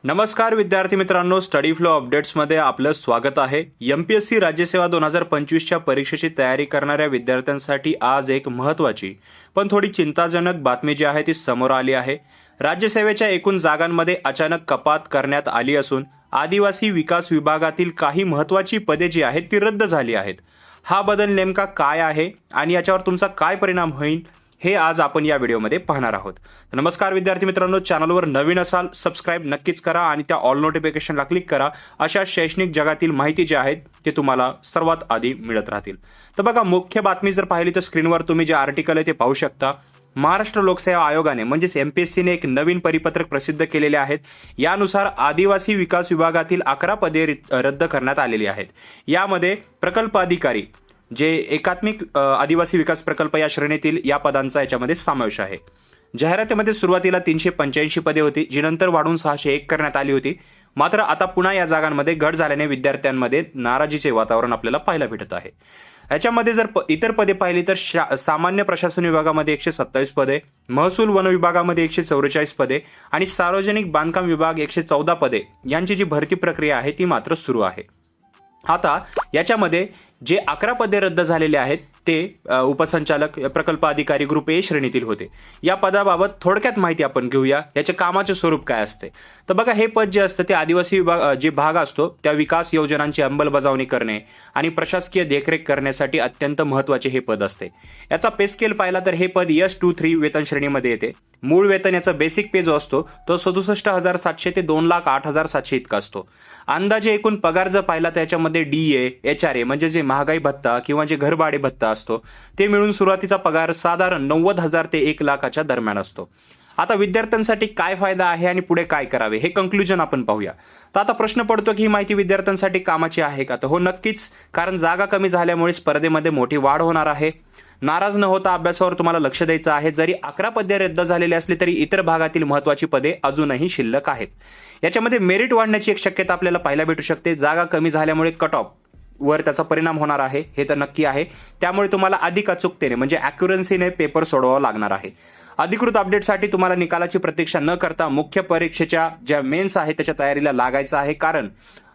नमस्कार विद्यार्थी मित्रांनो, स्टडी फ्लो अपडेट्समध्ये आपलं स्वागत आहे। एमपीएससी राज्यसेवा 2025च्या परीक्षेची तयारी करणाऱ्या विद्यार्थ्यांसाठी आज एक महत्त्वाची पण थोडी चिंताजनक बातमी जी आहे ती समोर आली आहे। राज्यसेवेच्या एकूण जागांमध्ये अचानक कपात करण्यात आली असून आदिवासी विकास विभागातील काही महत्त्वाची पदे जी आहेत ती रद्द झाली आहेत। हा बदल नेमका काय आहे आणि याच्यावर तुमचा काय परिणाम होईल हे आज आपण या व्हिडिओमध्ये पाहणार आहोत। नमस्कार विद्यार्थी मित्रांनो, चॅनलवर नवीन असाल सबस्क्राइब नक्कीच करा आणि त्या ऑल नोटिफिकेशनला क्लिक करा। अशा शैक्षणिक जगातील माहिती जी आहेत ते तुम्हाला सर्वात आधी मिळत राहतील। तर बघा, मुख्य बातमी जर पाहिली तर स्क्रीनवर तुम्ही जे आर्टिकल आहे ते पाहू शकता। महाराष्ट्र लोकसेवा आयोगाने म्हणजेच एमपीएससीने एक नवीन परिपत्रक प्रसिद्ध केलेले आहेत। यानुसार आदिवासी विकास विभागातील 11 पदे रद्द करण्यात आलेली आहेत। यामध्ये प्रकल्प अधिकारी जे एकात्मिक आदिवासी विकास प्रकल्प या श्रेणीतील या पदांचा याच्यामध्ये समावेश आहे। जाहिरातीमध्ये सुरुवातीला 385 पदे होती, जी नंतर वाढून 601 करण्यात आली होती। मात्र आता पुन्हा या जागांमध्ये घट झाल्याने विद्यार्थ्यांमध्ये नाराजीचे वातावरण आपल्याला पाहायला भेटत आहे। याच्यामध्ये जर इतर पदे पाहिली तर सामान्य प्रशासन विभागामध्ये 127 पदे, महसूल वन विभागामध्ये 144 पदे आणि सार्वजनिक बांधकाम विभाग 114 पदे यांची जी भरती प्रक्रिया आहे ती मात्र सुरू आहे। आता याच्यामध्ये जे 11 पदे रद्द झालेले आहेत ते उपसंचालक प्रकल्प अधिकारी ग्रुप ए श्रेणीतील होते। या पदाबाबत थोडक्यात माहिती आपण घेऊया, याचे कामाचे स्वरूप काय असते। तर बघा, हे पद जे असतं ते आदिवासी विभाग जे भाग असतो त्या विकास योजनांची अंमलबजावणी करणे आणि प्रशासकीय देखरेख करण्यासाठी अत्यंत महत्त्वाचे हे पद असते। याचा पे स्केल पाहिला तर हे पद S23 वेतन श्रेणीमध्ये येते। मूळ वेतन याचा बेसिक पे जो असतो तो 67,700 ते 2,08,700 इतका असतो। अंदाजे एकूण पगार जर पाहिला तर याच्यामध्ये DA, HRA म्हणजे जे महागाई भत्ता किंवा जे घरभाडे भत्ता असतो ते मिळून सुरुवातीचा पगार साधारण 90,000 ते 1,00,000च्या दरम्यान असतो। आता विद्यार्थ्यांसाठी काय फायदा आहे आणि पुढे काय करावे हे कंक्लुजन आपण पाहूया। तर आता प्रश्न पडतो की ही माहिती विद्यार्थ्यांसाठी कामाची आहे का? तर हो, नक्कीच, कारण जागा कमी झाल्यामुळे स्पर्धेमध्ये मोठी वाढ होणार आहे। नाराज न होता अभ्यासावर तुम्हाला लक्ष द्यायचं आहे। जरी 11 पदे रद्द झालेली असली तरी इतर भागातील महत्त्वाची पदे अजूनही शिल्लक आहेत। याच्यामध्ये मेरिट वाढण्याची एक शक्यता आपल्याला पाहायला भेटू शकते। जागा कमी झाल्यामुळे कट ऑफ वर त्याचा परिणाम होणार आहे हे तर नक्की आहे। त्यामुळे तुम्हाला अधिक अचूकतेने म्हणजे ॲक्युरन्सीने पेपर सोडवावा लागणार आहे। अधिकृत अपडेटसाठी तुम्हाला निकालाची प्रतीक्षा न करता मुख्य परीक्षेच्या ज्या मेन्स आहेत त्याच्या तयारीला लागायचं आहे, कारण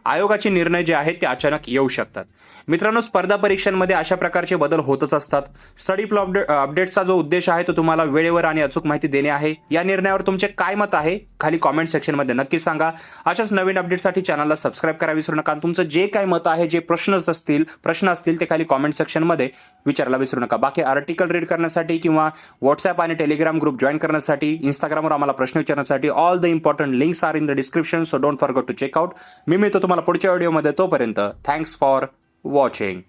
आयोगाचे निर्णय जे आहेत ते अचानक येऊ शकतात। मित्रांनो, स्पर्धा परीक्षांमध्ये अशा प्रकारचे बदल होतच असतात। स्टडी फ्लो अपडेटचा जो उद्देश आहे तो तुम्हाला वेळेवर आणि अचूक माहिती देणे आहे। या निर्णयावर तुमचे काय मत आहे खाली कॉमेंट सेक्शनमध्ये नक्की सांगा। अशाच नवीन अपडेटसाठी चॅनलला सबस्क्राइब करायला विसरू नका। तुमचं जे काय मत आहे, जे प्रश्न असतील ते खाली कॉमेंट सेक्शनमध्ये विचारायला विसरू नका। बाकी आर्टिकल रीड करण्यासाठी किंवा व्हॉट्सअप आणि टेलिग्राम ग्रुप जॉईन करण्यासाठी, इंस्टाग्रामवर आम्हाला प्रश्न विचारण्यासाठी all the important links are in the description, so don't forget to check out. मी मिळतो तुम्हाला पुढच्या व्हिडिओमध्ये, तोपर्यंत थँक्स फॉर वॉचिंग।